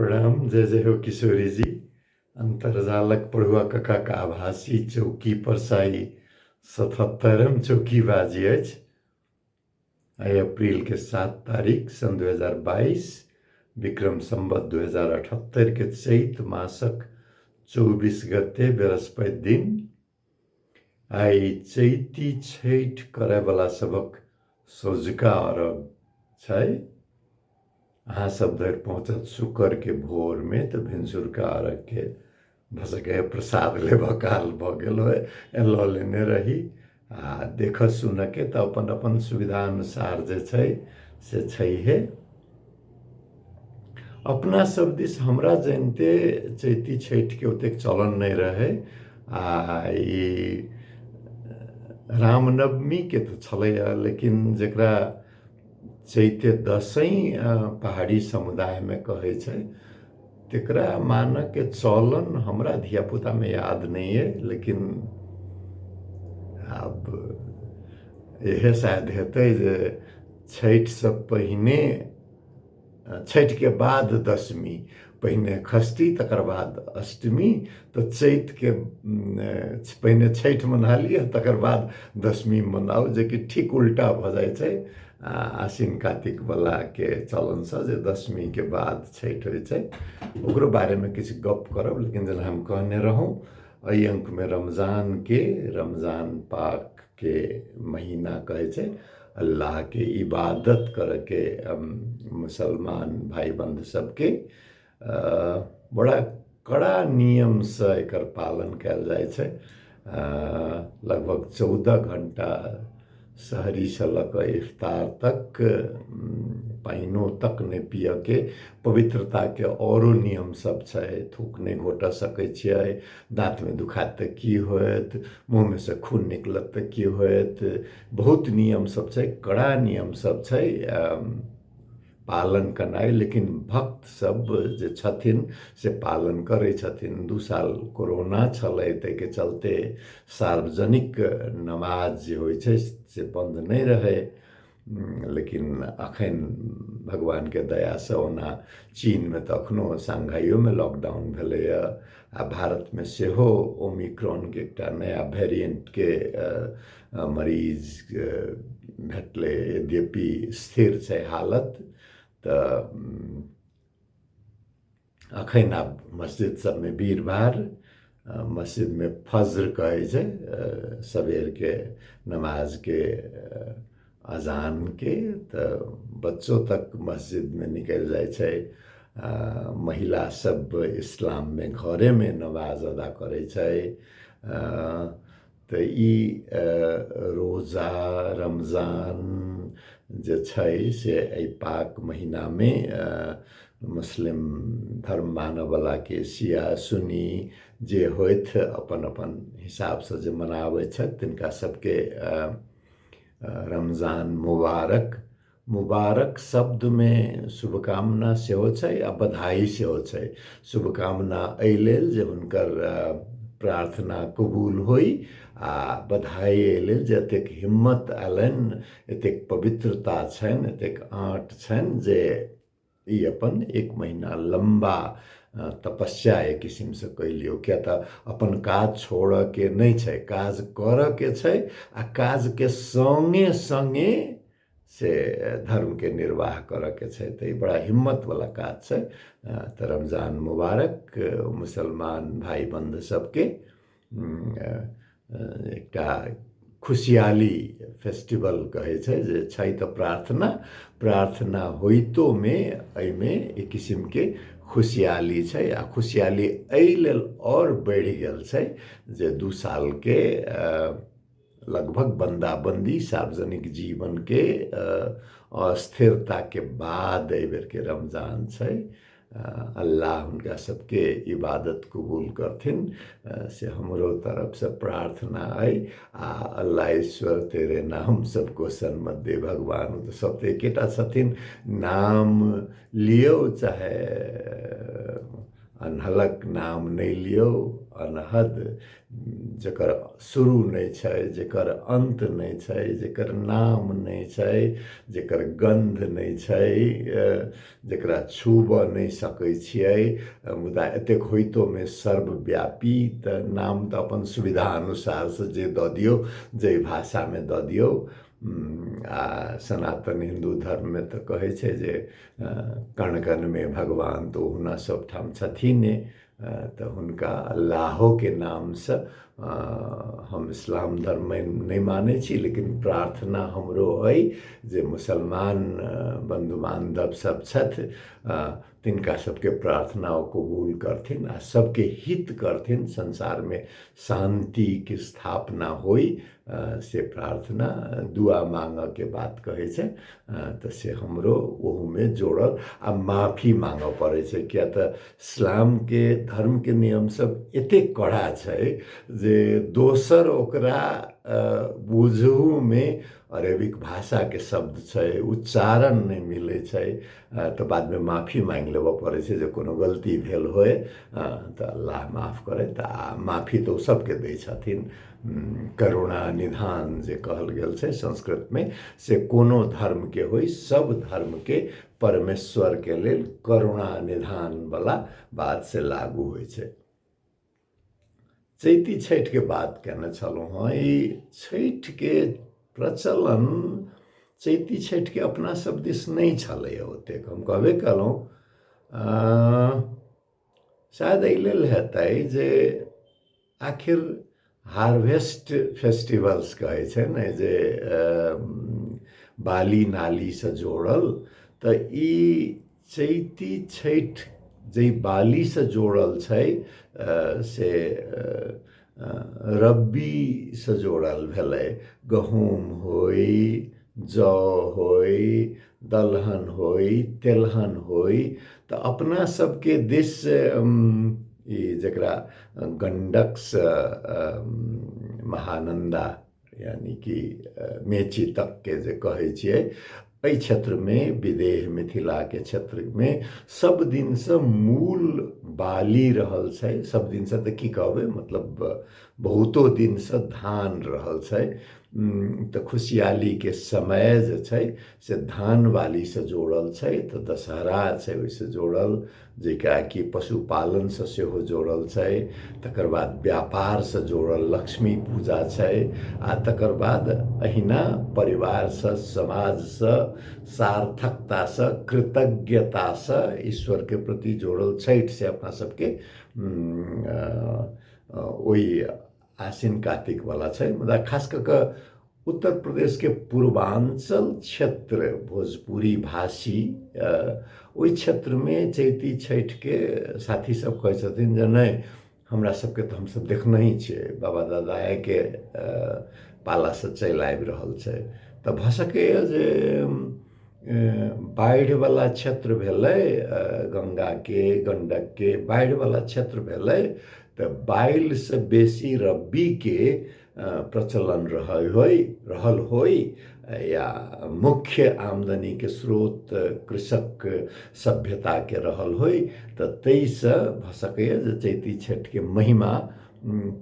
प्रणाम। जय जय हो किशोरी जी। अंतरजालक पढ़ुआ कक्का का आभासी चौकी परसाई 77वीं चौकीबाजी अछि। आई अप्रैल के 7 तारीख सन 2022 विक्रम संवत 2078 के चैत मासक 24 गते बृहस्पति दिन आई चैती छठि करे वाला सबक सोझका अरग छै। अहाँ सब धरि पहुँचत शुक्र के भोर में तो भिनसुरका अर्घ के भसके प्रसाद लेबऽ काल भऽ गेल लऽ लेने रही आ देख सुन के तो अपन अपन सुविधा अनुसार जे छै से छैहे। अपना सब दिस हमरा जानते चैती छठि के ओतेक चलन नहीं रहे। आ ई रामनवमी के तो छलैया, लेकिन जकरा चैते दसैँ पहाड़ी समुदाय में कहे छै तेकरा मानक के चलन हमरा धियापुता में याद नहीं है। लेकिन अब यह शायद हेतै जे छठि से पहिने, छठि के बाद दशमी, पहिने खष्टी तकर बाद अष्टमी, तो चैत के पहिने छठि मना लिअ तकर बाद दशमी मनाओ, जे कि ठीक उल्टा भ जाय छै। आश्विन कार्तिक वाला के चलन से जे दशमी के बाद छठि होइ छै ओकरो बारे में किछु गप करब। लेकिन जेना हम कहने रहूँ, एहि अंक में रमजान पाक के महीना कहे छै अल्लाह के इबादत करके मुसलमान भाई बंधु सबके बड़ा कड़ा नियम से एकर पालन कयल जाय छै। लगभग 14 घंटा सहरी से लऽ कऽ इफ्तार तक पानिओ तक नहीं पिय के पवित्रता के औरो नियम सब छै। थूक नहीं घोट सकै छियै, दाँत में दुखात तऽ की होयत, मुँह में से खून निकलत तऽ की होयत, बहुत नियम सब छै, कड़ा नियम सब छै पालन करनाइ। लेकिन भक्त सब जे छथिन से पालन करै छथिन। 2 साल कोरोना छलै ताहि के चलते सार्वजनिक नमाज जे होइ छै से बंद नहीं रहे। लेकिन अखन भगवान के दया से ओना चीन में तो अखनो सांघाइयो में लॉकडाउन भेलैया आ भारत में सेहो ओमिक्रॉन के एकटा नया वेरिएंट के मरीज भेटलै। यद्यपि स्थिर छै हालत, तो अखन आब मस्जिद सब में वीरवार मस्जिद में फज्र कहे छै, सवेर के नमाज के अजान के, तो बच्चों तक मस्जिद में निकल जाय छै। महिला सब इस्लाम में घरे में नमाज अदा करे छै। तो ई रोजा रमजान जे छै से एहि पाक महीना में मुस्लिम धर्म मानय वाला के शिया सुन्नी जे होइत अपन अपन हिसाब से जे मनाबै छथि तिनका सबके रमजान मुबारक शब्द में शुभकामना सेहो छै आ बधाई सेहो छै। शुभकामना एहि लेल जे हुनकर प्रार्थना कबूल होई, आ बधाई एहि लेल जे एतेक हिम्मत आयलनि, एतेक पवित्रता छनि, एतेक आँट छनि जे ई अपन 1 महीना लंबा तपस्या एक किस्म से कैलियो। क्या तो अपन काज छोड़ के नहीं छै, काज कर के छै आ काज के संगे संगे से धर्म के निर्वाह कर के छै। तो ये बड़ा हिम्मत वाला काज छै। तो रमजान मुबारक मुसलमान भाई बंधु सबके एकटा खुशहाली फेस्टिवल कहे छै जे छै। तो प्रार्थना होइतो में एहिमे एक किस्म के खुशहाली छै। आ खुशहाली एहि लेल और बढ़ि गेल छै जे 2 साल के लगभग बंदाबंदी सार्वजनिक जीवन के अस्थिरता के बाद एहि बेर के रमजान छै। अल्लाह उनका सबके इबादत कबूल करथिन से हमरो तरफ से प्रार्थना है। अल्लाह ईश्वर तेरे नाम सबको सन्मत दे। भगवान तो सब तो एकेटा छथिन, नाम लियो चाहे अनहलक नाम नहीं लियो, अनहद, जकर शुरू नहीं छै, जेकर अंत नहीं छै, जेकर नाम नहीं छै, जेकर गंध नहीं छै, जकरा छूबऽ नहीं सकै छियै, मुदा एतेक होइतोमे सर्वव्यापी। तऽ नाम तऽ अपन सुविधा अनुसारसँ जे दऽ दियौ, जाहि भाषामे दऽ दियौ। आ सनातन हिन्दू धर्ममे तऽ कहै छै जे कण कणमे भगवान, तऽ ओहुना सबठाम छथिने। तऽ हुनका अल्लाहोके नामसँ हम इस्लाम धर्म नहीं मानै छी, लेकिन प्रार्थना हमरो अइ जे मुसलमान बंधु बांधव सब छथि, तिनका सबके प्रार्थना ओ कबूल करथिन आ सबके हित करथिन, संसार में शांति की स्थापना होई, से प्रार्थना दुआ मांगऽ के बात कहै छै। तऽ से हमरो ओहुमे जोड़ल आ माफी मांगऽ पड़ै छै, किया तऽ इस्लाम के धर्म के नियम सब एतेक कड़ा छै जे दोसर ओकरा बुझहु में अरेबिक भाषा के शब्द छै, उच्चारण नहीं मिलै छै, तऽ बाद में माफी मांग लेबऽ पड़ै छै जे कोनो गलती भेल होय तऽ अल्लाह माफ करैत। आ माफी तो सबके दै छथिन। करुणा निधान जे कहल गेल छै संस्कृत में, से कोनो धर्म के होय, सब धर्म के परमेश्वर के लेल करुणा निधान वाला बात से लागू होय छै। चैती छठ के बात केने छलहुँ हँ। ई छठ के प्रचलन चैती छठ के अपना सब दिस नहीं छलै ओतेक। हम कहबे कलहुँ शायद एहि लेल हेतै जे आखिर हार्वेस्ट फेस्टिवल्स कहै छै ने, जे बाली नाली से जोड़ल, तऽ ई चैती छठ जे बाली से जोड़ल छै से रब्बी से जोड़ल भेलै। गहूम होई, जौ होई, दलहन होई, तेलहन होई, तऽ अपना सबके दिस ई जकरा गंडक से महानंदा यानी कि मेची तक के जे कहै छियै, एहि क्षेत्र में विदेह मिथिला के क्षेत्र में सब दिन से मूल बाली रहल छै। सब दिन से तऽ की कहबै, मतलब बहुतो दिन से धान रहल छै। तऽ खुशहाली के समय जे छै से धान वाली से जोड़ल छै। तऽ दशहरा छै ओहिसे जोड़ल, जेकरा कि पशुपालन से सेहो जोड़ल छै। तकर बाद व्यापार से जोड़ल लक्ष्मी पूजा छै। आ तकर बाद अहिना परिवार से, समाज से, सार्थकता से, कृतज्ञता से ईश्वर के प्रति जोड़ल छठ से अपना सबके ओहि आसिन कार्तिक वाला छै। मुदा खास कऽ कऽ उत्तर प्रदेश के पूर्वांचल क्षेत्र भोजपुरी भाषी ओहि क्षेत्र में चैती छठ के साथी सब कहै छथिन जे नहीं, हमरा सबके तऽ हमसब देखने छियै, बाबा दादाए के पाला से चलि आबि रहल छै। तऽ भऽ सकैए जे बाढ़ि वाला क्षेत्र भेलै, गंगा के गंडक के बाढ़ि वाला क्षेत्र भेलै, तऽ बाढ़ि से बेसी रब्बी के प्रचलन रहल होय, या मुख्य आमदनी के स्रोत कृषक सभ्यता के रहल होय। तऽ ताहिसँ भऽ सकैए जे चैती छठ के महिमा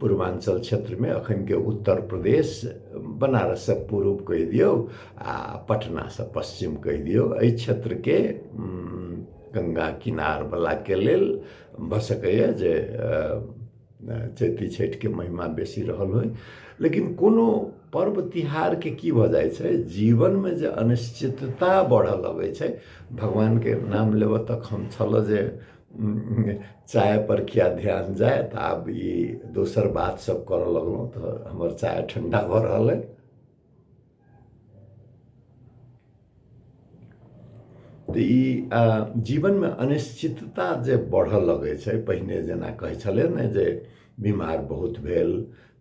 पूर्वांचल क्षेत्र में, अखन के उत्तर प्रदेश, बनारस से पूर्व कहि दियौ आ पटना से पश्चिम कहि दियौ, एहि क्षेत्र के गंगा किनार वाला के लेल भऽ सकैए जे चैती छठ के महिमा बेसी रहल होय। लेकिन कोनो पर्व तिहार के की भऽ जाइ छै, जीवन में जे अनिश्चितता बढ़ऽ लगै छै। भगवान के नाम लेबऽ तक हम छलऽ जे चाय पर किया ध्यान जाए, तऽ आब ई दोसर बात सब करऽ लगलहुँ, तऽ हमर चाय ठंडा भऽ रहल अइ। तऽ ई जीवन में अनिश्चितता जे बढ़ऽ लगै छै, पहिने जेना कहै छलै ने जे बीमार बहुत भेल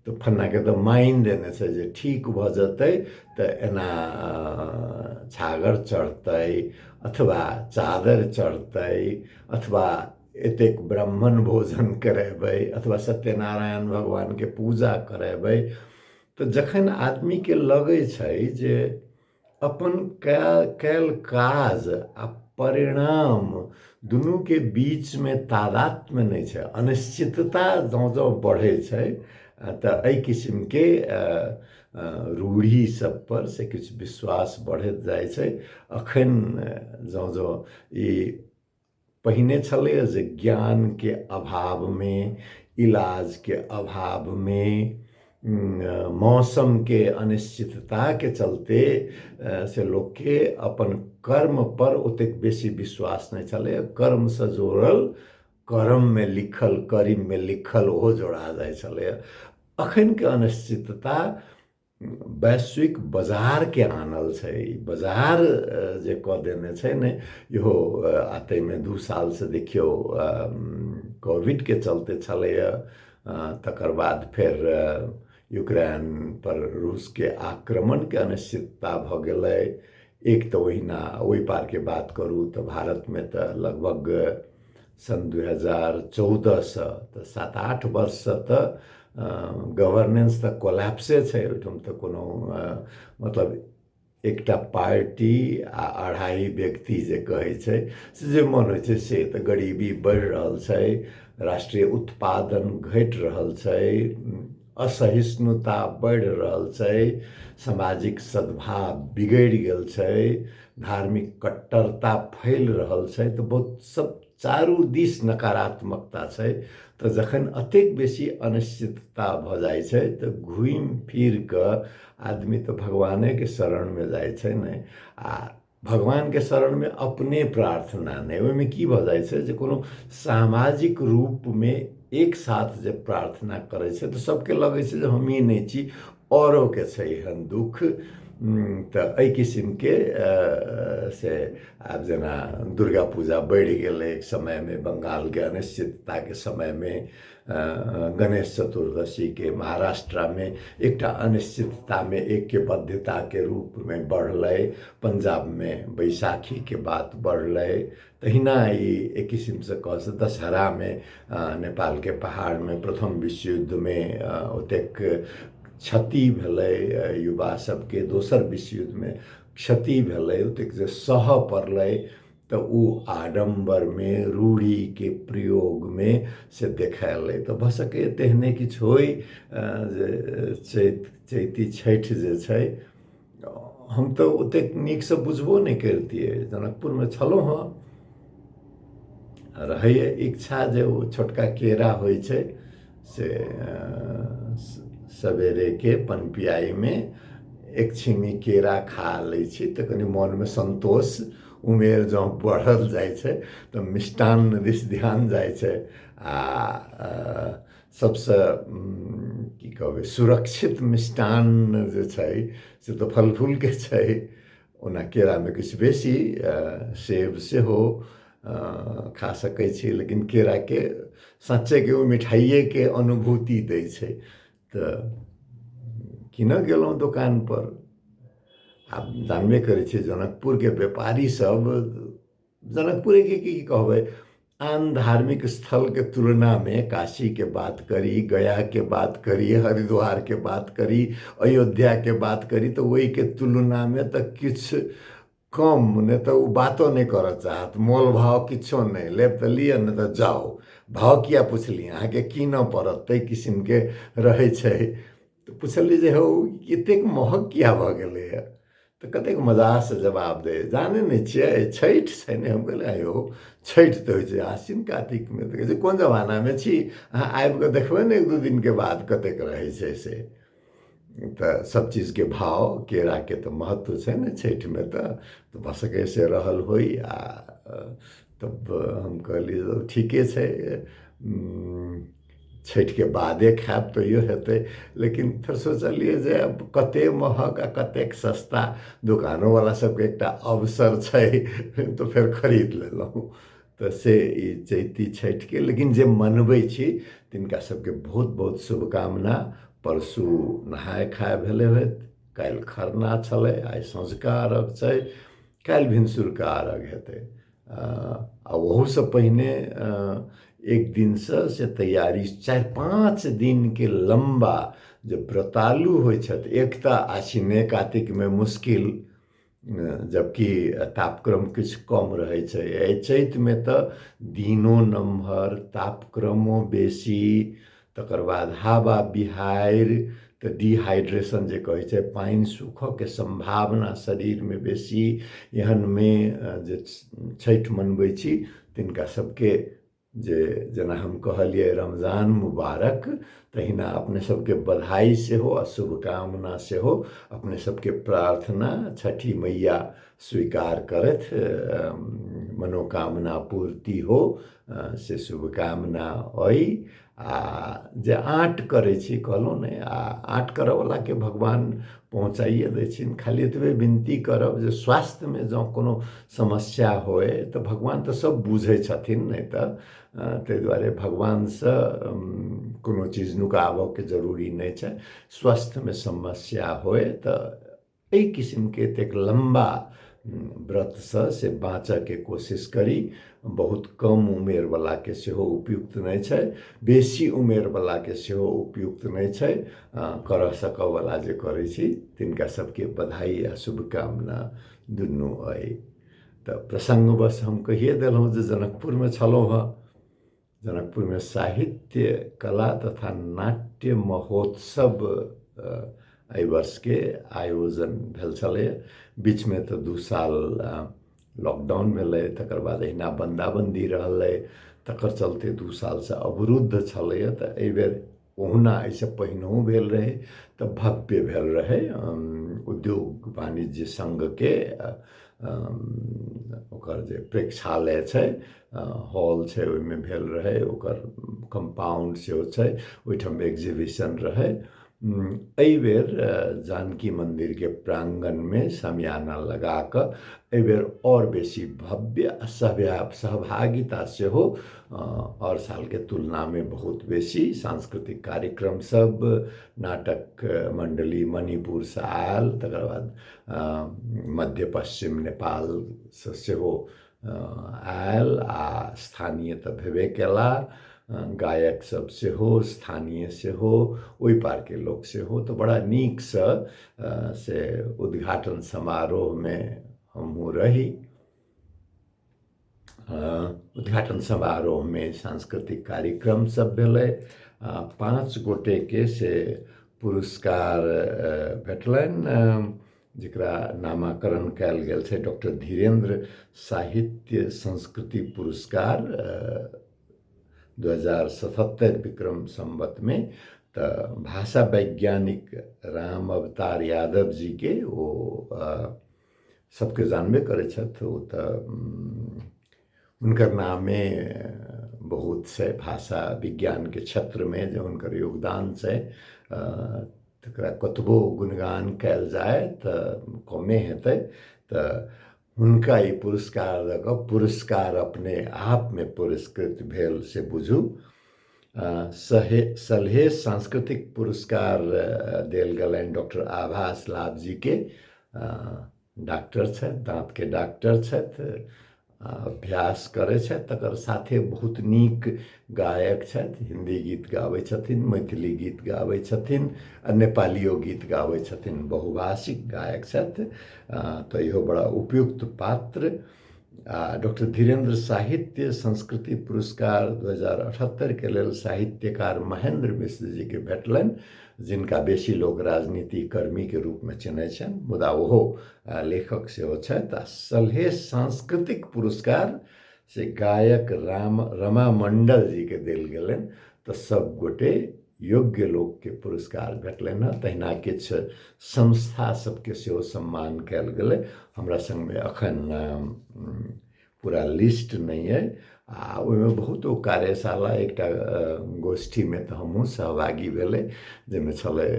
तऽ फन्ना के तऽ माइन देने छै जे ठीक भऽ जेतै तऽ एना छागर चढ़तै, अथवा चादर चढ़तै, अथवा एतेक ब्राह्मण भोजन करेबै, अथवा सत्यनारायण भगवान के पूजा करेबै। तऽ जखन आदमी के लगै छै जे अपन कैल काज आ परिणाम दुनू के बीच में तादात्म्य नहीं है। अनिश्चितता जँ जँ बढ़े छै तो एहि किस्म के रूढ़ी सब पर से किछु विश्वास बढ़त जाइ छै। अखन जँ जँ ई पहिने छलैए जे ज्ञान के अभाव में, इलाज के अभाव में, मौसम के अनिश्चितता के चलते से लोग के अपन कर्म पर ओतेक बेसी विश्वास नहीं छलैए। कर्म से जोड़ल कर्म में लिखल, करीम में लिखल ओहो जोड़ा जाइ छलैए। अखन के अनिश्चितता वैश्विक बाजार के आनल छै। बाजार जे कऽ देने छै ने इहो आते में 2 साल से देखियो कोविड के चलते छलैए। तकर बाद फिर यूक्रेन पर रूस के आक्रमण के अनिश्चितता भऽ गेलै। एक तो ओहिना ओहि पार के बात करूँ तो भारत में तो लगभग सन 2014 से तो 7-8 वर्ष से तो गवर्नेंस तो कोलैप्से छै। ओहिठाम तो कोनो मतलब एकटा पार्टी आ 2.5 व्यक्ति जे कहै छै से जे मन होइ छै से तो गरीबी बढ़ि रहल छै, राष्ट्रीय उत्पादन घटि रहल छै, असहिष्णुता बढ़ि रहल छै, सामाजिक सद्भाव बिगड़ि गेल छै, धार्मिक कट्टरता फैल रहल छै। तो बहुत सब चारू दिस नकारात्मकता छै। तो जखन अतेक बेसी अनिश्चितता भऽ जाइ छै तो घूमि फिर कऽ आदमी तो भगवाने के शरण में जाइ छै ने। आ भगवान के शरण में अपने प्रार्थना नहीं, ओहिमे की भऽ जाइ छै जे कोनो सामाजिक रूप में एक साथ जब प्रार्थना करे छै तो सबके लगे छै जे हम ही नहीं छी, औरों के छै एहन दुख। तो एहि किस्म के से आब जेना दुर्गा पूजा बढ़ि गेलै एक समय में, बंगाल के अनिश्चितता के समय में, गणेश चतुर्दशी के महाराष्ट्र में एकटा अनिश्चितता में ऐक्यबद्धता के रूप में बढ़लै, पंजाब में बैसाखी के बात बढ़लै। तहिना ई एक किस्म से कह से दशहरा में नेपाल के पहाड़ में प्रथम विश्व युद्ध में ओतेक क्षति भेलै युवा सबके, दोसर विश्व युद्ध में क्षति भेलै ओतेक जे सह पड़लै। तो उ आडम्बर में, रूढ़ी के प्रयोग में से देखाएलै। तो भऽ सकै तेहने किछु होइ जे चैती छठि जे छै। हम तो ओतेक नीक से बुझबो नहीं करतियै, जनकपुर में छलहुँ हँ, रहैए इच्छा जे ओ छोटका केरा होइ छै से सवेरे के पनपियाई में एक छिमी केरा खा लै छी तो कनि मन में संतोष। उमेर जँ बढ़ल जाइ छै तो मिष्टान्न दिस ध्यान जाइ छै। आ सबसे की कहबै सुरक्षित मिष्टान्न जे छै से तो फल फूल के छै। ओना केरा में किछु बेसी सेब सेहो खा सकै छी, लेकिन केरा के सच्चे के ओ मिठाइये के अनुभूति दै छै। तो किनऽ गेलहुँ दुकान पर, आब जानबे करै छियै जनकपुर के व्यापारी सब, जनकपुर के की कहबै आन धार्मिक स्थल के तुलना में काशी के बात करी, गया के बात करी, हरिद्वार के बात करी, अयोध्या के बात करी तो वही के तुलना में तो किछु कम, नहीं तो वो बातो नहीं कर चाहत। मोल भाव किछो नहीं, लेब तो लिअ नहीं तो जाओ, भाव किया पुछली, अहाँके कीनऽ पड़त, तै किस्म के रहै छै। तो पुछली जे हो एतेक महग किया भऽ गेलै है, तो कतेक मजाक से जवाब दे, जाने नहीं छियै छठि छै ने। हम कहलियै आयो छठि तो होइ छै आश्विन कार्तिक में। तो कहै छै कोन जमाना में छी, अहाँ आबि कऽ देखबै ने 1-2 दिन के बाद कतेक रहै छै से। तो सब चीज के भाव, केरा के तो महत्व छै ने छठि में। तो भऽ सकै से रहल होइ। आ तब हम कहलियै ठीके छै, छठि के बादे खायब तो इहो हेतै। लेकिन फिर सोचलिए जे अब कते महग आ कतेक सस्ता, दुकानों वाला सबके एकटा अवसर छै तो फिर खरीद लेलहुँ। तो से ई चैती छठि के, लेकिन जे मनबै छी तिनका सबके बहुत बहुत शुभकामना। परसू नहाय खाय भेलै होइत, काल्हि खरना छलै, आइ सँझुका अर्घ छै, काल्हि भिनसुरका अर्घ हेतै। आ ओहूसँ पहिने एक दिन से तैयारी 4-5 दिन के लंबा जे व्रतालु होइ छथि। एक तऽ आश्विने कार्तिक में मुश्किल जबकि तापक्रम किछु कम रहै छै। एहि चैतमे तऽ दिनो नमहर, तापक्रमो बेसी, तकर बाद हवा बिहाड़ि, तऽ डिहाइड्रेशन जे कहै छै, पानि सूखऽके सम्भावना शरीरमे बेसी। एहनमे जे छठि मनबै छी तिनका सबके जे जेना हम कहलिए रमजान मुबारक, तहिना अपने सबके बधाई सेहो आ शुभकामना सेहो। अपने सबके प्रार्थना छठी मैया स्वीकार करथि, मनोकामना पूर्ति हो, से शुभकामना अइ। आ जे आँट करै छी कहलहुँ ने, आ आँट करऽवलाके भगवान पहुँचाइए दै छिन। खाली एतबे विनती करब जे स्वास्थ्यमे जँ कोनो समस्या होय तऽ भगवान तऽ सब बुझै छथिन, नहि तऽ ताहि दुआरे भगवानसँ कोनो चीज नुकाबऽके जरूरी नहि छै। स्वास्थ्यमे समस्या होय तऽ एहि किसिमके एतेक लम्बा व्रतसँ से बाँचऽके कोशिश करी। बहुत कम उमेरवलाके सेहो उपयुक्त नहि छै, बेसी उमेरवलाके सेहो उपयुक्त नहि छै। करऽ सकऽवला जे करै छी तिनका सबके बधाई आ शुभकामना दुनू अइ। तऽ प्रसङ्गवश हम कहिए देलहुँ जे जनकपुरमे छलहुँ हँ। जनकपुरमे साहित्य कला तथा नाट्य महोत्सव एहि वर्षके आयोजन भेल छलैए। बीचमे तऽ 2 साल लॉकडाउन भेलै, तकर बाद अहिना बन्दाबन्दी रहलै, तकर चलते 2 सालसँ अवरुद्ध छलैए। तऽ एहिबेर ओहुना एहिसँ पहिनहु भेल रहै तऽ भव्य भेल रहै। उद्योग वाणिज्य सङ्घके ओकर जे प्रेक्षालय छै, हॉल छै, ओहिमे भेल रहै। ओकर कंपाउंड सेहो छै, ओहिठाम एग्जीबिशन रहै। एहिबेर जानकी मन्दिरके प्राङ्गणमे समियाना लगा कऽ एहिबेर आओर बेसी भव्य आ सहभागिता सेहो आओर सालके तुलनामे बहुत बेसी। सांस्कृतिक कार्यक्रम सब, नाटक मण्डली मणिपुरसँ आयल, तकर बाद मध्य पश्चिम नेपालसँ सेहो आयल, आ स्थानीय तऽ भेबे केला। गायक सब सेहो स्थानीय सेहो, ओहि पारके लोक सेहो। तऽ बड़ा नीकसँ से उद्घाटन समारोहमे हमहूँ रही। उद्घाटन समारोहमे सांस्कृतिक कार्यक्रम सब भेलै। 5 गोटेके से पुरस्कार भेटलनि, जकरा नामाकरण कयल गेल छै डॉक्टर धीरेन्द्र साहित्य संस्कृति पुरस्कार 2077 विक्रम संवतमे। तऽ भाषा वैज्ञानिक राम अवतार यादव जीके ओ सबके जानबे करै छथि। ओ तऽ हुनकर नामे बहुत छै भाषा विज्ञानके क्षेत्रमे जे हुनकर योगदान छै, तकरा कतबो गुणगान कयल जाय तऽ कमे हेतै। तऽ हुनका ई पुरस्कार दऽ कऽ पुरस्कार अपने आपमे पुरस्कृत भेल से बुझू। सलहेश सांस्कृतिक पुरस्कार देल गेलनि डॉक्टर आभास लाभ जीके। डॉक्टर छथि, दाँतके डॉक्टर छथि, अभ्यास करै छथि, तकर साथे बहुत नीक गायक छथि। हिन्दी गीत गाबै छथिन, मैथिली गीत गाबै छथिन, आ नेपालियो गीत गाबै छथिन। बहुभाषिक गायक छथि। तऽ इहो बड़ा उपयुक्त पात्र। डॉक्टर धीरेन्द्र साहित्य संस्कृति पुरस्कार 2078 के लेल साहित्यकार महेन्द्र मिश्र जीके भेटलनि, जिनका बेसी लोक राजनीति कर्मीके रूपमे चिन्है छनि, मुदा ओहो लेखक सेहो छथि। आ सलहेश सांस्कृतिक पुरस्कार से गायक रमा मण्डल जीके देल गेलनि। तऽ सब गोटे योग्य लोकके पुरस्कार भेटलनि हँ। तहिना किछु संस्था सबके सेहो सम्मान कयल गेलै। हमरा सङ्गमे एखन पूरा लिस्ट नहि अइ। आ ओहिमे बहुतो कार्यशाला, एकटा गोष्ठीमे तऽ हमहूँ सहभागी भेलै, जाहिमे छलै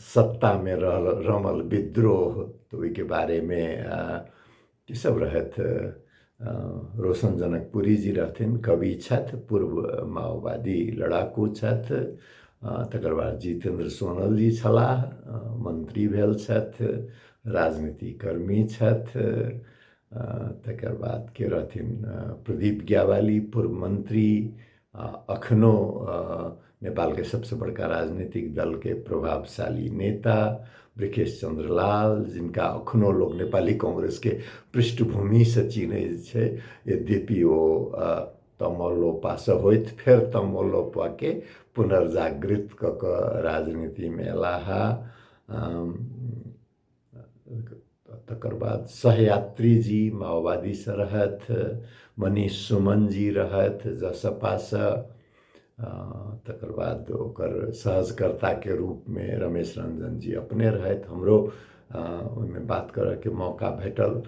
सत्तामे रमल विद्रोह। तऽ ओहिके बारेमे की सब रहथि, रोशन जनकपुरी जी रहथिन, कवि छथि, पूर्व माओवादी लड़ाकू छथि। तकर बाद जितेन्द्र सोनल जी छलाह, मंत्री भेल छथि, राजनीति कर्मी छथि। तकर बाद के रहथिन प्रदीप ग्यावाली, पूर्व मंत्री, अखनो नेपालके सबसे बड़का राजनीतिक दल के प्रभावशाली नेता ब्रिकेश चन्द्र लाल, जिनका अखनो लोग नेपाली कांग्रेस के पृष्ठभूमि से चिन्है छै, यद्यपि ओ तमलोपासँ होइत फेर तमलोपाके पुनर्जागृत कऽ कऽ राजनीतिमे अयलाह। तकर बाद सहयात्री जी माओवादीसँ रहथि, मनीष सुमन जी रहथि जसपासँ, तकर बाद ओकर सहजकर्ताके रूपमे रमेश रंजन जी अपने रहथि। हमरो ओहिमे बात करऽके मौका भेटल।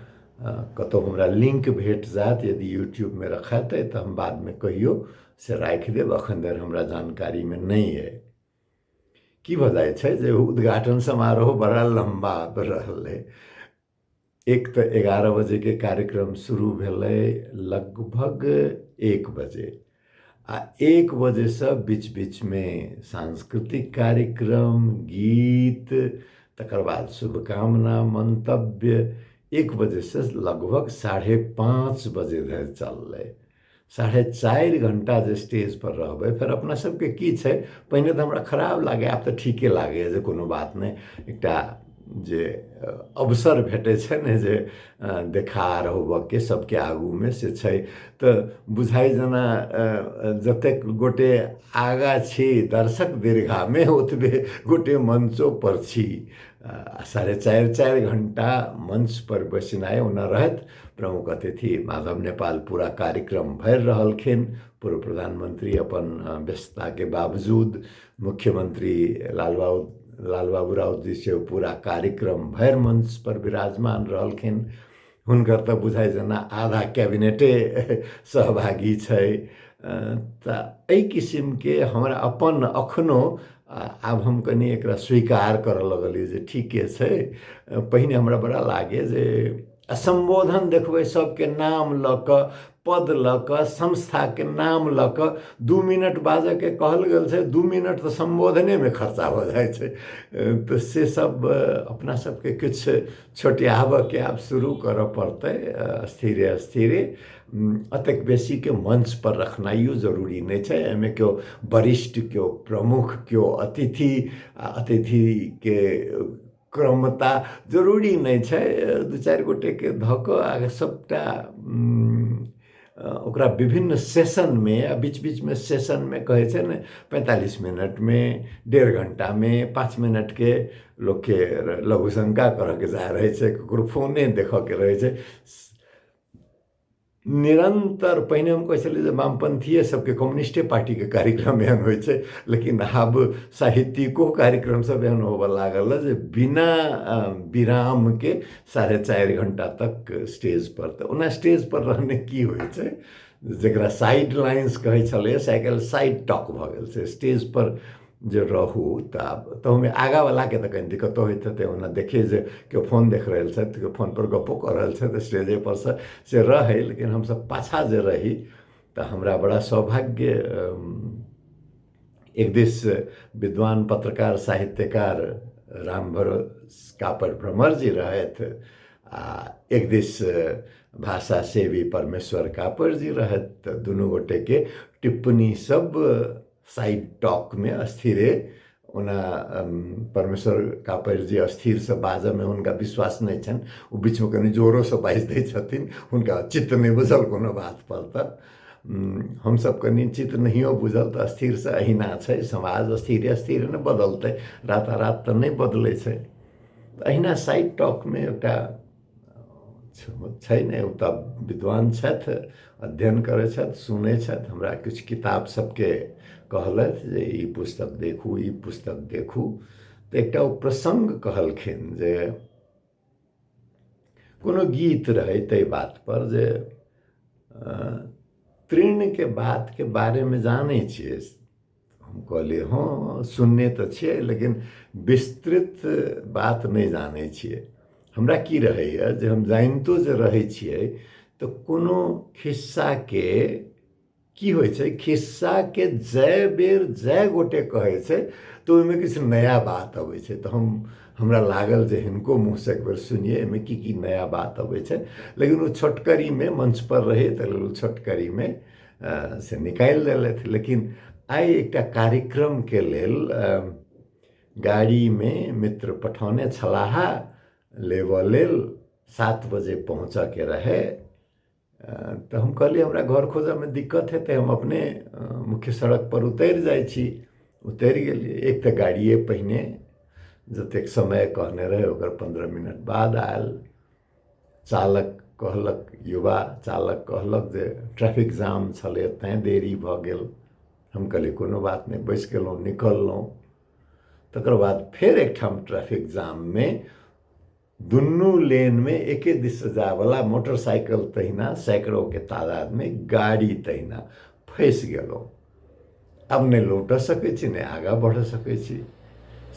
कतहु हमरा लिंक भेट जायत, यदि यूट्यूबमे रखेतै तऽ हम बादमे कहियो से राखि देब, एखन धरि हमरा जानकारीमे नहीं अइ। की भऽ जाइ छै जे उद्घाटन समारोह बड़ा लम्बा रहलै। एक तऽ 11 बजेके कार्यक्रम शुरू भेलै, लगभग 1 बजे, आ 1 बजेसँ बीच बीचमे सांस्कृतिक कार्यक्रम, गीत, तकर बाद शुभकामना मंतव्य 1 बजेसँ लगभग 5:30 बजे धरि चललै। 4.5 घंटा जे स्टेज पर रहबै, फेर अपना सबके की छै, पहिने तऽ हमरा खराब लागे, आब तऽ ठीके लागैए जे कोनो बात नहीं, एकटा जे अवसर भेटै छै ने जे देखार होबऽके सबके आगूमे से छै, तऽ बुझाइ जेना जतेक गोटे आगाँ छी दर्शक दीर्घामे ओतबे गोटे मंचो पर छी। 4.5 घंटा मंच पर बैसनाइ। ओना रहथि प्रमुख अतिथि माधव नेपाल, पूरा कार्यक्रम भरि रहलखिन। पूर्व प्रधानमंत्री अपन व्यस्तताके बावजूद, मुख्यमंत्री लालबाबू राउत जी से पूरा कार्यक्रम भरि मंच पर विराजमान रहलखिन। हुनकर तऽ बुझाइ जेना आधा कैबिनेटे सहभागी छै। तऽ एहि किसिमके हमरा अपन अखनो आब हम कनि एकरा स्वीकार करऽ लगलिए जे ठीके छै। पहिने हमरा बड़ा लागे जे संबोधन देखबै सबके नाम लऽ कऽ, पद लऽ कऽ, संस्थाके नाम लऽ कऽ 2 मिनट बाजऽके कहल गेल छै, 2 मिनट तऽ संबोधनेमे खर्चा भऽ जाइ छै। तऽ से सब अपना सबके किछु छोटियाबऽके आब शुरू करऽ पड़तै स्थिरे स्थिरे। अतेक बेसीके मंच पर रखनाइयो जरूरी नहीं छै। एहिमे केओ वरिष्ठ, केओ प्रमुख, केओ अतिथिके क्रमता जरूरी नहीं छै। 2-4 गोटेके धऽ कऽ आगे सबटा ओकरा विभिन्न सेशनमे, आ बीच बीचमे सेशनमे कहै छै ने 45 मिनटमे, 1.5 घंटामे, 5 मिनटके लोकके लघुशंका करऽके जा रहै छै, ककरो फोने देखऽके रहै छै। निरंतर पहिने हम कहै छलियै जे वामपंथीय सबके, कम्युनिस्टे पार्टीके कार्यक्रम एहन होइ छै, लेकिन आब साहित्यिको कार्यक्रम सब एहन होबऽ लागल है जे बिना विरामके 4.5 घंटा तक स्टेज पर। तऽ ओना स्टेज पर रहने की होइ छै, जकरा साइड लाइन्स कहै छलै, साइकिल साइड टॉक भऽ गेल छै। स्टेज पर जे रहू तऽ आब तहुमे आगाँवलाके तऽ कनि दिक्कतो होइत हेतै। ओना देखिए जे केओ फोन देख रहल छथि, केओ फोन पर गप्पो कऽ रहल छथि स्टेजे पर से रहै, लेकिन हमसब पाछा जे रही तऽ हमरा बड़ा सौभाग्य। एक दिस विद्वान पत्रकार साहित्यकार रामभरोस कापड़ भ्रमर जी रहथि, आ एक दिस भाषा सेवी परमेश्वर कापड़ जी रहथि। तऽ दुनू गोटेके टिप्पणी सब साइड टॉकमे स्थिरे। ओना परमेश्वर कापड़ जी स्थिरसँ बाजऽमे हुनका विश्वास नहीं छनि, ओ बीचमे कनि जोरोसँ बाजि दै छथिन, हुनका चित्त नहीं बुझल कोनो बात पर। तऽ हमसब कनि चित्त नहियो बुझल तऽ स्थिरसँ अहिना छै समाज, स्थिरे स्थिरे ने बदलतै, रातारात तऽ नहीं बदलै छै। अहिना साइड टॉकमे एकटा छै ने, ओतऽ विद्वान छथि, अध्ययन करै छथि, सुनै छथि, हमरा किछु किताब सबके कहलथि जे ई पुस्तक देखू, ई पुस्तक देखू। तऽ एकटा ओ प्रसंग कहलखिन जे कोनो गीत रहै ताहि बात पर जे तृणके बातके बारेमे जानै छियै। हम कहलिए हाँ सुनने तऽ छियै, लेकिन विस्तृत बात नहीं जानै छियै। हमरा की रहैए जे हम जानितो जे रहै छियै तऽ कोनो खिस्साके की होइ छै, खिस्साके जय बेर जय गोटे कहै छै तऽ ओहिमे किछु नया बात अबै छै। तऽ हमरा लागल जे हिनको मुँहसँ एक बेर सुनिए एहिमे की नया बात अबै छै। लेकिन ओ छोटकरीमे मंच पर रही तऽ छोटकरीमे से निकालि देलथि। लेकिन आइ एकटा कार्यक्रम के लेल गाड़ी में मित्र पठौने छलाह लेबऽ लेल, 7 बजे पहुँचऽ के रहे। तो हम कहलिए हमरा घर खोजऽ में दिक्कत हेतै, हम अपने मुख्य सड़क पर उतरि जाइ छी। उतरि गेलिए। एक तो गाड़िए पहिने जतेक समय कहने रहे ओकर 15 मिनट बाद आयल। चालक कहलक, युवा चालक कहलक जे ट्रैफिक जाम छलै तेँ देरी भऽ गेल। हम कहलिए कोनो बात नहीं, बैस गेलहुँ, निकललहुँ। तकर बाद फेर एकठाम ट्रैफिक जाम में दुनू लेन में एके दिस जायवला मोटरसाइकिल तहिना सैकड़ों के तादाद में गाड़ी तहिना फँसि गेलहुँ। अब नहीं लौट सकै छी, नहीं आगाँ बढ़ सकै छी।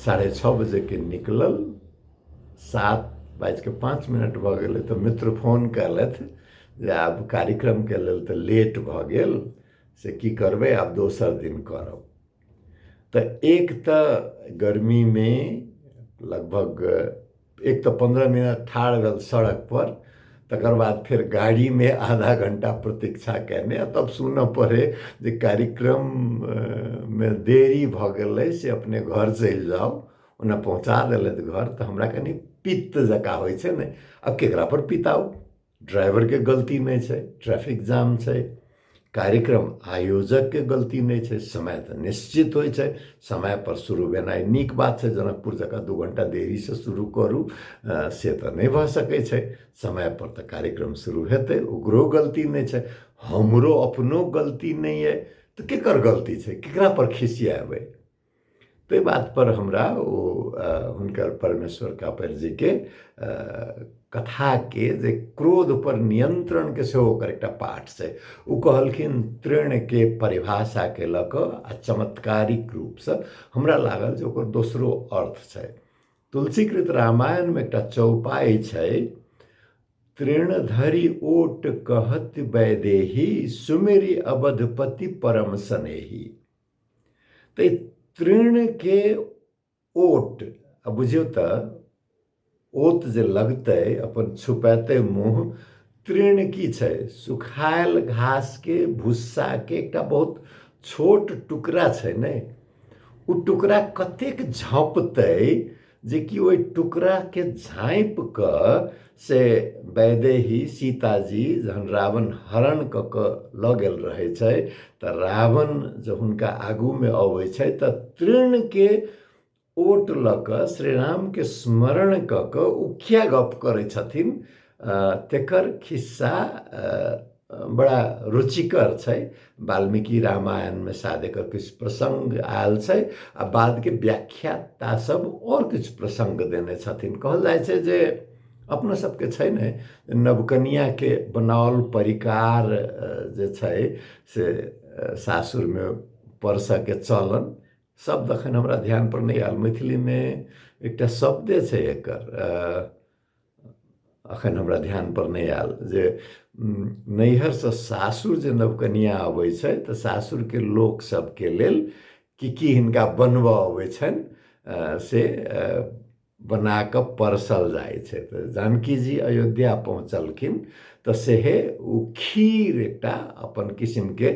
6:30 बजे के निकलल, 7:05 भऽ गेलै। तो मित्र फोन कयलथि जे आब कार्यक्रम के लेल तऽ लेट भऽ गेल, से की करबै, आब दोसर दिन करब। तो एक तो गर्मी में लगभग एक तो 15 मिनट ठाढ़ भेल सड़क पर, तकर बाद फिर गाड़ी में आधा घंटा प्रतीक्षा केने, तब सुनऽ पड़े जे कार्यक्रम में देरी भऽ गेलै, से अपने घर चलि जाओ। ओना पहुँचा देलथि घर। तो हमरा कनि पित्त जकाँ होइ छै ने, अब केकरा पर पिताऊ? ड्राइवर के गलती नहीं छै, ट्रैफिक जाम छै, कार्यक्रम आयोजक के गलती नहीं छै। समय तो निश्चित होइ छै, समय पर शुरू भेनाइ नीक बात छै। जनकपुर जकाँ 2 घंटा देरी से शुरू करू से तो नहीं भऽ सकै छै। समय पर तो कार्यक्रम शुरू हेतै, ओकरो गलती नहीं छै, हमरो अपनो गलती नहीं है। तो केकर गलती छै, केकरा पर खिसियाबै? तो बात पर हमरा हुनकर परमेश्वर कापर जी के कथा के जे क्रोध पर नियंत्रण के सेहो ओकर एकटा पाठ छै। ओ कहलखिन तृण के परिभाषा के लऽ कऽ आ चमत्कारिक रूप से हमरा लागल जे ओकर दोसरो अर्थ छै। तुलसीकृत रामायण में एकटा चौपाई छै, तृण धरि ओट कहत वैदेही, सुमिरि अवधपति परम सनेही। तो तृण के ओट, अब बुझियो तो ओत जे लगते अपन छुपेते मुँह, तृण की छै, सुखायल घास के भुस्सा के एकटा बहुत छोट टुकड़ा छै ने। उ टुकड़ा कतेक झाँपतै जे कि ओहि टुकड़ा के झाँपि कऽ से वैदेही सीताजी जहन रावण हरण कऽ कऽ लऽ गेल रहै छै, तऽ रावण जब हुनका आगू में अबै छै तऽ तृण के ओट लऽ कऽ श्री राम के स्मरण कऽ कऽ ओ किया गप करै छथिन, तेकर खिस्सा बड़ा रुचिकर छै। वाल्मीकि रामायण में शायद एकर किछु प्रसंग आयल छै, आ बाद के व्याख्याता सब और किछु प्रसंग देने छथिन। कहल जाइ छै जे अपना सबके छै ने, नवकनिया के बनाओल परिकार जे छै से सासुर में परसऽ के चलन शब्द अखन हमरा ध्यान पर नहीं आयल। मैथिली में एकटा शब्दे छै एकर, अखन हमरा ध्यान पर नहीं आयल, जे नैहर से सासुर जे नवकनिया अबै छै तऽ सासुर के लोक सब के लेल की हिनका बनबऽ अबै छनि से बना कऽ परसल जाइ छै। तऽ जानकी जी अयोध्या पहुँचलखिन तऽ सेहे ओ खीर एकटा अपन किस्म के,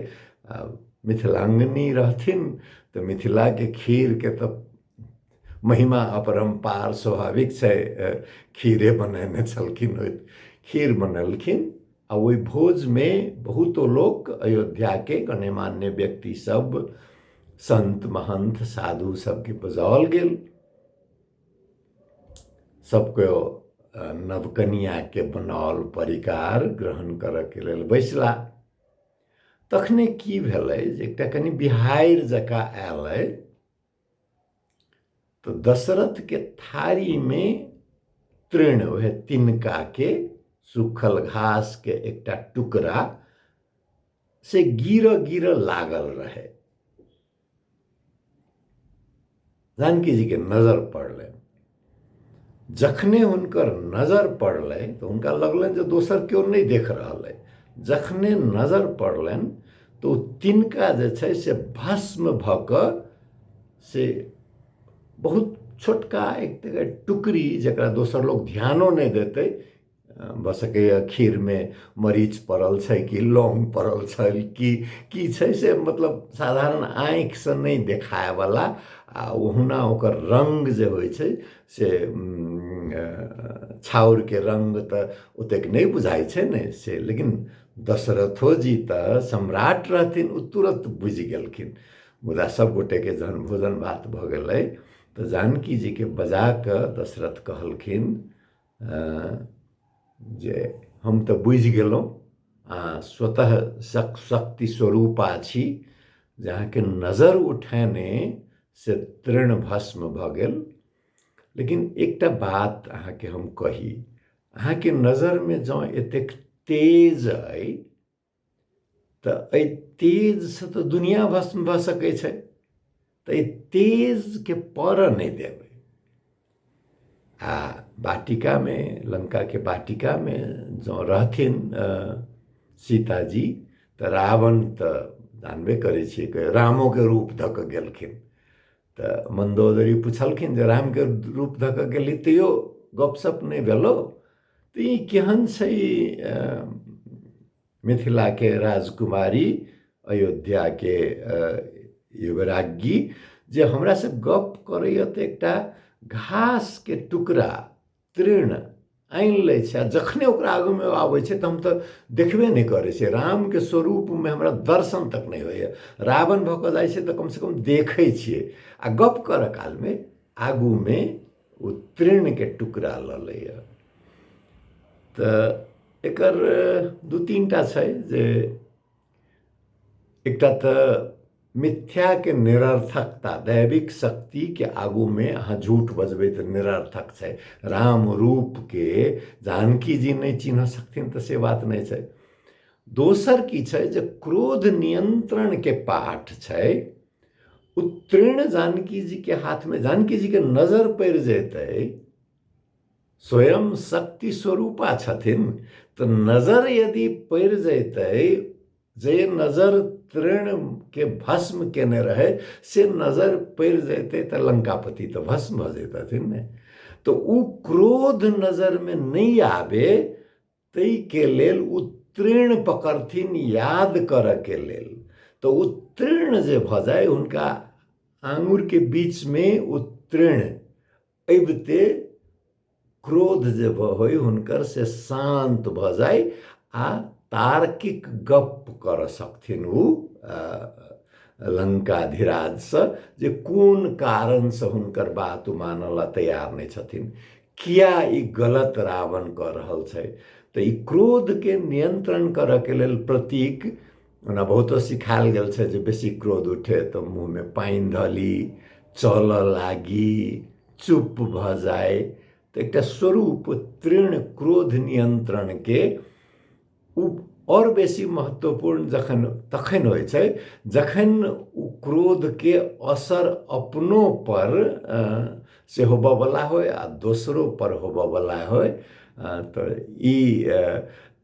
मिथिलांगनी रहथिन तऽ मिथिला के खीर के तो महिमा अपरंपार स्वाभाविक छै, खीरे बनेने छलखिन। खीर बनेलखिन आ ओहि भोज में बहुतो लोक अयोध्या के गण्यमान्य व्यक्ति सब, संत महंत साधु सबके बजाओल गेल। सबको नवकनिया के बनाओल परिकार ग्रहण करऽ के लेल बैसला। तखने की भेलै जे एकटा कनि बिहाड़ि जकाँ आयल, तो दशरथ के थारी में तृण, वह तिनका के सूखल घास के एकटा टुकड़ा से गिरऽ लागल रहे। जानकी जी के नजर पड़लै। जखने हुनकर नजर पड़लै तो हुनका लगलनि जे दोसर केओ नहीं देख रहल है। जखने नजर पड़लनि तो तिनका जे छै से भस्म भऽ कऽ से बहुत छोटका एक टुकड़ी, जकरा दोसर लोग ध्यानो नहीं देते, भसकैया खीर में मरीच पड़ल छै कि लौंग पड़ल छै कि छै से मतलब साधारण आँखि से नहीं देखाए वाला आ ओहुना ओकर रंग जे होइ छै से छाउर के रंग त ओतेक नहीं बुझाइ छै ने से, लेकिन दशरथो जी त सम्राट रहथिन, ओ तुरंत बुझि गेलखिन। मुदा सब गोटे के जहन भोजन भात भ गेलै त जानकी जी के बजा क दशरथ कहलखिन जे हम त बुझि गेलौं, स्वतः शक्ति स्वरूपा छी, जहाँ के नजर उठेने से तृण भस्म भ गेल। लेकिन एकटा बात अहाँ के हम कही, अहाँ के नजर में जँ एतेक तेज अइ त एहि तेज से तो दुनिया भस्म भ सकै छै, त एहि तेज के पर नहीं देबै। वाटिका में, लंका के वाटिका में जँ रहथिन सीता जी त रावण त जानबे करै छियै कि रामो के रूप ध क गेलखिन। त मंदोदरी पुछलखिन जे राम के रूप ध क गेली तैयो गपशप नहीं भेलो, त ई केहन छै मिथिला के राजकुमारी, अयोध्या के युवराज्ञी, जे हमरा से गप करैया त एकटा घास के टुकड़ा तृण आनि लै छै, जखने ओकरा आगू में आबै छै त हम त देखबे नहीं करै छै, राम के स्वरूप में हमरा दर्शन तक नहीं होइया। रावण भ क जाइ छै त कम से कम देखै छियै, आ गप कर काल में आगू में ओ तृण के टुकड़ा ल लैया। त एकर दू तीनटा छै जे एकटा त मिथ्या के निरर्थकता, दैविक शक्ति के आगू में अहाँ झूठ बजबै त निरर्थक छै। राम रूप के जानकी जी नहीं चिन्ह सकथिन त से बात नहीं छै। दोसर की छै जे क्रोध नियंत्रण के पाठ छै, उत्तीर्ण जानकी जी के हाथ में, जानकी जी के नजर पड़ जेतै, स्वयं शक्ति स्वरूपा छथिन, तो नजर यदि पड़ जेतै, जे नजर तृण के भस्म केने रहे से नजर पड़ जेतै त लंकापति तो भस्म भ जेतथिन ने। तो उ क्रोध नजर में नहीं आवे तै के लेल उ तृण पकड़थिन याद कर के लेल। तो उ तृण जे भ जाए, हुनका आंगुर के बीच में उ तृण अबिते क्रोध जे होय हुनकर से शांत भ जाए, आ तार्किक गप कर सकथिन उ लंकाधिराज से, जे कोन कारण से हुनकर बात मानल तैयार नहीं छथिन, किया ई गलत रावण कर रहल छै। तो ई क्रोध के नियंत्रण कर के लेल प्रतीक ओना बहुतो सिखायल गेल छै, जे बेसी क्रोध उठे तो मुँह में पानि धली, चल लागी, चुप भ जाए। तो एक स्वरूप तृण क्रोध नियंत्रण के और बेसी महत्वपूर्ण जखन तखन होय छै जखन उ क्रोध के असर अपनो पर से होबवला होय आ दोसरो पर होबवला होय। तो ई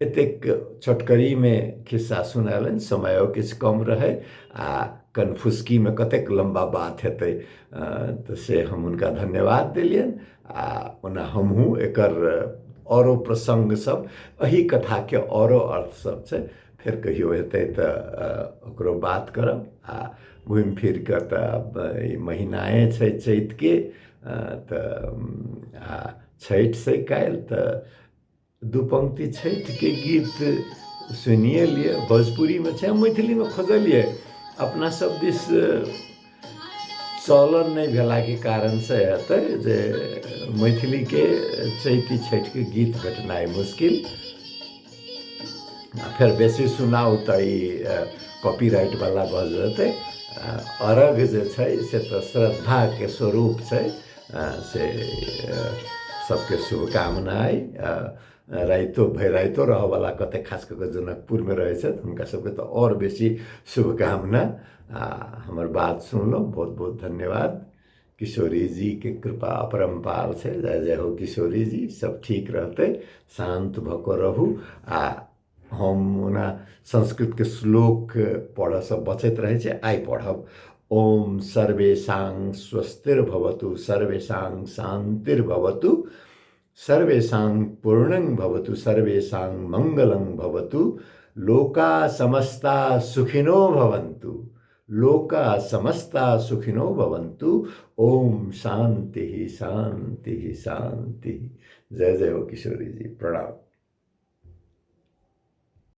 एतेक छोटकरी में खिस्सा सुनालन, समयो किछु कम रहे आ कनफुसकी में कतेक लंबा बात हेतै, तो से हम हुनका धन्यवाद देलियन। आ ओना हमहूँ एकर औरो प्रसंग सब, एही कथा के औरो अर्थ सब छै, फिर कहियो हेतै त ओकरो बात करब। आ घूमि फिर के त महीनाए छै चैत के, त छठि से काल्हि, त दू पंक्ति छठि के गीत सुनिए लिए। भोजपुरी में छै, मैथिली में खोजलिए, अपना सब दिस चलन नहीं भेला के कारण से हेतै जे मैथिली के चैती छठि के गीत भेटनाइ मुश्किल। फिर बेसी सुनाउ त ई कॉपीराइट वाला भ जेतै। अर्घ जे छै से तो श्रद्धा के स्वरूप छै, से सबके शुभकामना अइ। राइतो भरि राइतो रह वाला कते खास करके जनकपुर में रहे छथि, हुनका सबके तो और बेसी शुभकामना। हमर बात सुनलहुँ, बहुत बहुत धन्यवाद। किशोरी जी के कृपा अपरम्पार छै, जय जय हो किशोरी जी। सब ठीक रहते, शांत भऽ कऽ रहू। आ हम ओना संस्कृत के श्लोक पढ़ऽ से बचैत रहे छै, आइ पढ़ब। ओम सर्वेषां स्वस्तिर्भवतु, सर्वेषां शांतिर्भवतु, सर्वेषां पूर्णं भवतु, सर्वेषां मंगलं भवतु, लोका समस्ता सुखिनो भवन्तु, लोका समस्ता सुखिनो भवन्तु। ओम शांति शांति शांति। जय जय हो किशोरी जी, प्रणाम।